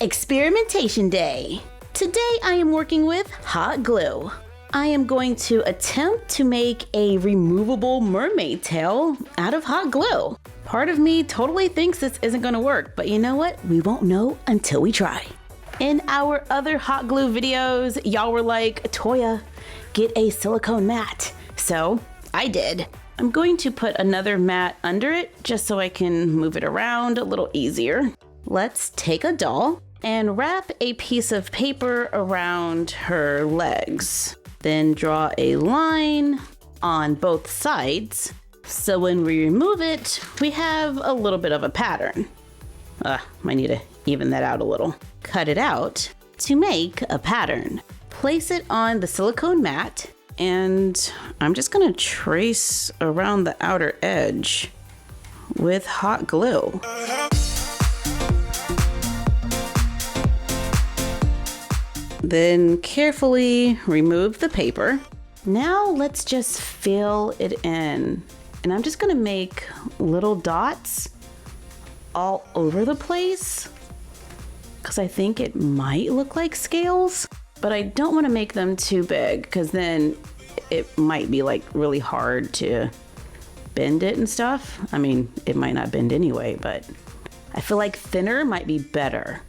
Experimentation Day. Today I am working with hot glue. I am going to attempt to make a removable mermaid tail out of hot glue. Part of me totally thinks this isn't going to work, but you know what? We won't know until we try. In our other hot glue videos, y'all were like, Toya, get a silicone mat. So I did. I'm going to put another mat under it just so I can move it around a little easier. Let's take a doll and wrap a piece of paper around her legs. Then draw a line on both sides. So when we remove it, we have a little bit of a pattern. Might need to even that out a little. Cut it out to make a pattern. Place it on the silicone mat, and I'm just gonna trace around the outer edge with hot glue. Then carefully remove the paper. Now let's just fill it in. And I'm just gonna make little dots all over the place because I think it might look like scales, but I don't want to make them too big because then it might be like really hard to bend it and stuff. I mean, it might not bend anyway, but I feel like thinner might be better.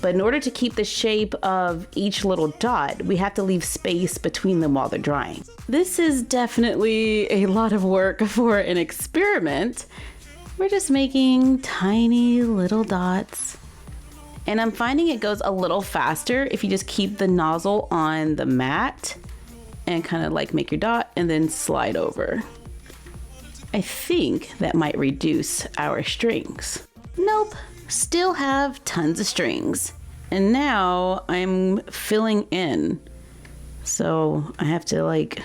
But in order to keep the shape of each little dot, we have to leave space between them while they're drying. This is definitely a lot of work for an experiment. We're just making tiny little dots. And I'm finding it goes a little faster if you just keep the nozzle on the mat and kind of like make your dot and then slide over. I think that might reduce our strings. Nope. Still have tons of strings. And now I'm filling in. So I have to like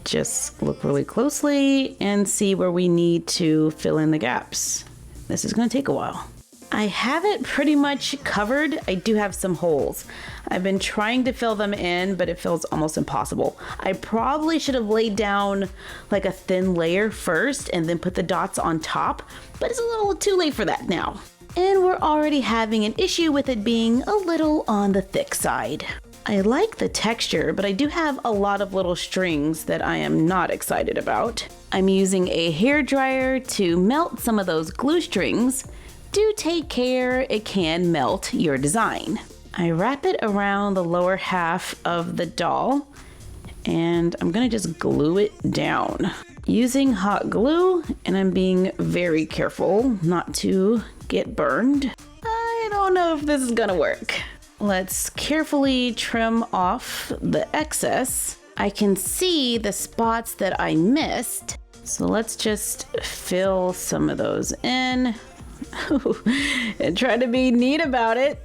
just look really closely and see where we need to fill in the gaps. This is gonna take a while. I have it pretty much covered. I do have some holes. I've been trying to fill them in, but it feels almost impossible. I probably should have laid down like a thin layer first and then put the dots on top, but it's a little too late for that now. And we're already having an issue with it being a little on the thick side. I like the texture, but I do have a lot of little strings that I am not excited about. I'm using a hairdryer to melt some of those glue strings. Do take care, it can melt your design. I wrap it around the lower half of the doll, and I'm gonna just glue it down using hot glue, and I'm being very careful not to get burned. I don't know if this is gonna work. Let's carefully trim off the excess. I can see the spots that I missed, so let's just fill some of those in. And try to be neat about it.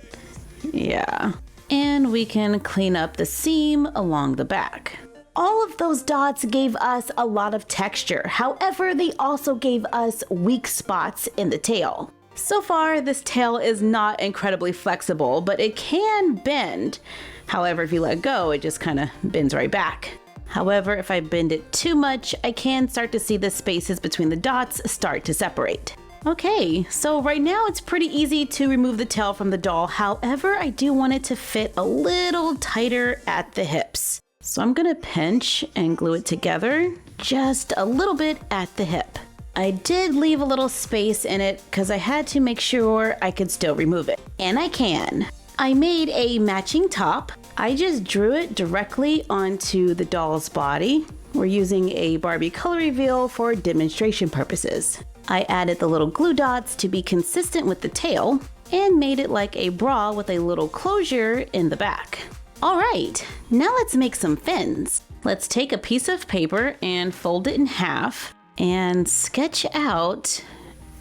Yeah. And we can clean up the seam along the back. All of those dots gave us a lot of texture. However, they also gave us weak spots in the tail. So far, this tail is not incredibly flexible, but it can bend. However, if you let go, it just kind of bends right back. However, if I bend it too much, I can start to see the spaces between the dots start to separate. Okay, so right now it's pretty easy to remove the tail from the doll. However, I do want it to fit a little tighter at the hips. So I'm gonna pinch and glue it together just a little bit at the hip. I did leave a little space in it because I had to make sure I could still remove it. And I can. I made a matching top. I just drew it directly onto the doll's body. We're using a Barbie color reveal for demonstration purposes. I added the little glue dots to be consistent with the tail and made it like a bra with a little closure in the back. All right, now let's make some fins. Let's take a piece of paper and fold it in half and sketch out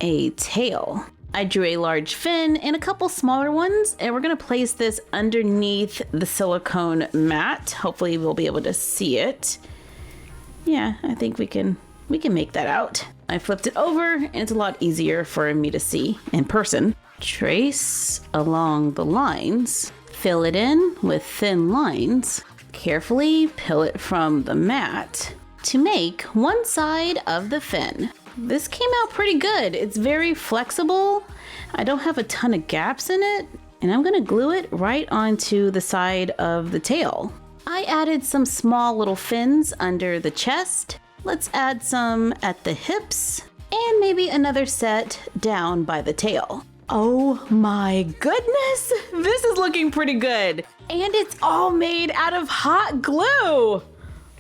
a tail. I drew a large fin and a couple smaller ones, and we're gonna place this underneath the silicone mat. Hopefully we'll be able to see it. Yeah, I think we can make that out. I flipped it over and it's a lot easier for me to see in person. Trace along the lines, fill it in with thin lines, carefully peel it from the mat to make one side of the fin. This came out pretty good. It's very flexible. I don't have a ton of gaps in it, and I'm gonna glue it right onto the side of the tail. I added some small little fins under the chest. Let's add some at the hips, and maybe another set down by the tail. Oh my goodness, this is looking pretty good. And it's all made out of hot glue.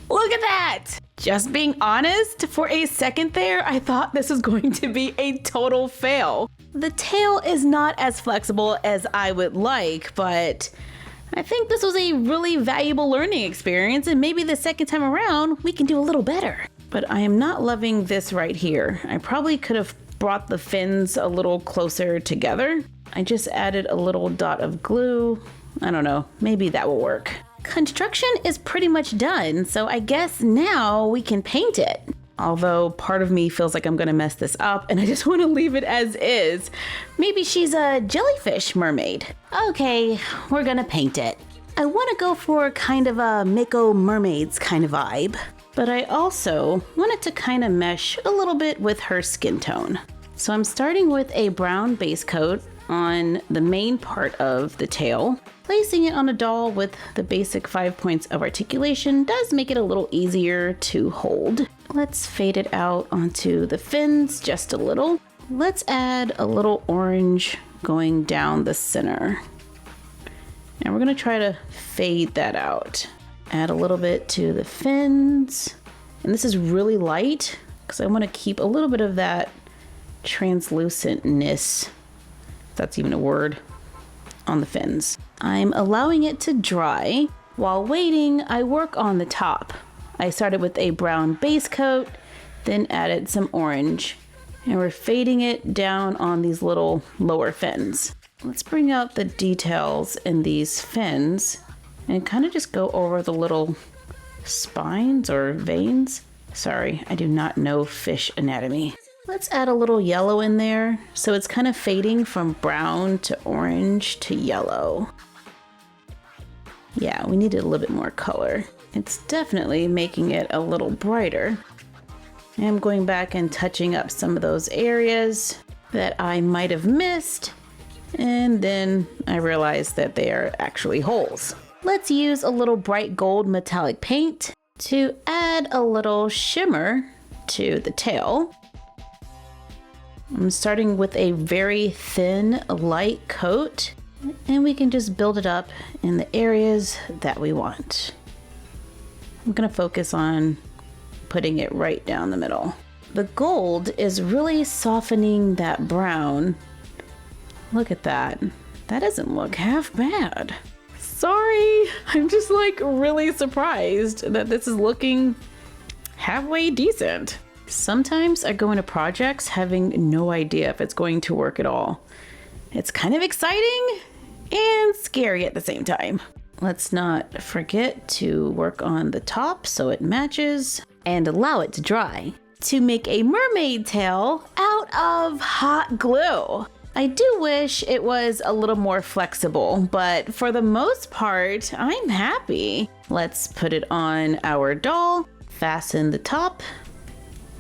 Look at that. Just being honest, for a second there, I thought this was going to be a total fail. The tail is not as flexible as I would like, but I think this was a really valuable learning experience, and maybe the second time around, we can do a little better. But I am not loving this right here. I probably could have brought the fins a little closer together. I just added a little dot of glue. I don't know, maybe that will work. Construction is pretty much done, so I guess now we can paint it. Although part of me feels like I'm gonna mess this up and I just wanna leave it as is. Maybe she's a jellyfish mermaid. Okay, we're gonna paint it. I wanna go for kind of a Mako Mermaids kind of vibe. But I also wanted to kind of mesh a little bit with her skin tone. So I'm starting with a brown base coat on the main part of the tail. Placing it on a doll with the basic 5 points of articulation does make it a little easier to hold. Let's fade it out onto the fins just a little. Let's add a little orange going down the center. And we're gonna try to fade that out. Add a little bit to the fins. And this is really light because I want to keep a little bit of that translucentness, if that's even a word, on the fins. I'm allowing it to dry. While waiting, I work on the top. I started with a brown base coat, then added some orange, and we're fading it down on these little lower fins. Let's bring out the details in these fins and kind of just go over the little spines or veins. Sorry, I do not know fish anatomy. Let's add a little yellow in there so it's kind of fading from brown to orange to yellow. Yeah, we needed a little bit more color. It's definitely making it a little brighter. I'm going back and touching up some of those areas that I might have missed, and then I realized that they are actually holes. Let's use a little bright gold metallic paint to add a little shimmer to the tail. I'm starting with a very thin, light coat, and we can just build it up in the areas that we want. I'm gonna focus on putting it right down the middle. The gold is really softening that brown. Look at that. That doesn't look half bad. Sorry, I'm just like really surprised that this is looking halfway decent. Sometimes I go into projects having no idea if it's going to work at all. It's kind of exciting and scary at the same time. Let's not forget to work on the top so it matches and allow it to dry. To make a mermaid tail out of hot glue. I do wish it was a little more flexible, but for the most part, I'm happy. Let's put it on our doll, fasten the top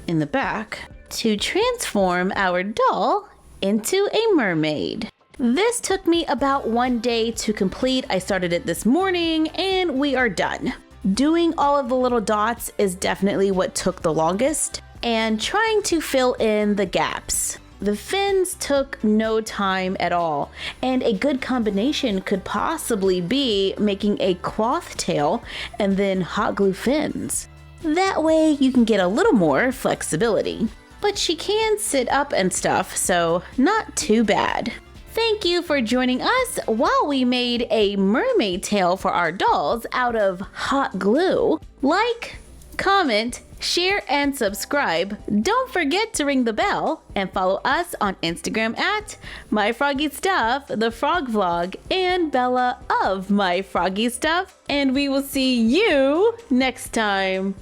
in the back to transform our doll into a mermaid. This took me about 1 day to complete. I started it this morning and we are done. Doing all of the little dots is definitely what took the longest, and trying to fill in the gaps. The fins took no time at all, and a good combination could possibly be making a cloth tail and then hot glue fins. That way you can get a little more flexibility. But she can sit up and stuff, so not too bad. Thank you for joining us while we made a mermaid tail for our dolls out of hot glue. Like, comment, share, and subscribe. Don't forget to ring the bell and follow us on Instagram at MyFroggyStuff, the Frog Vlog, and Bella of MyFroggyStuff. And we will see you next time.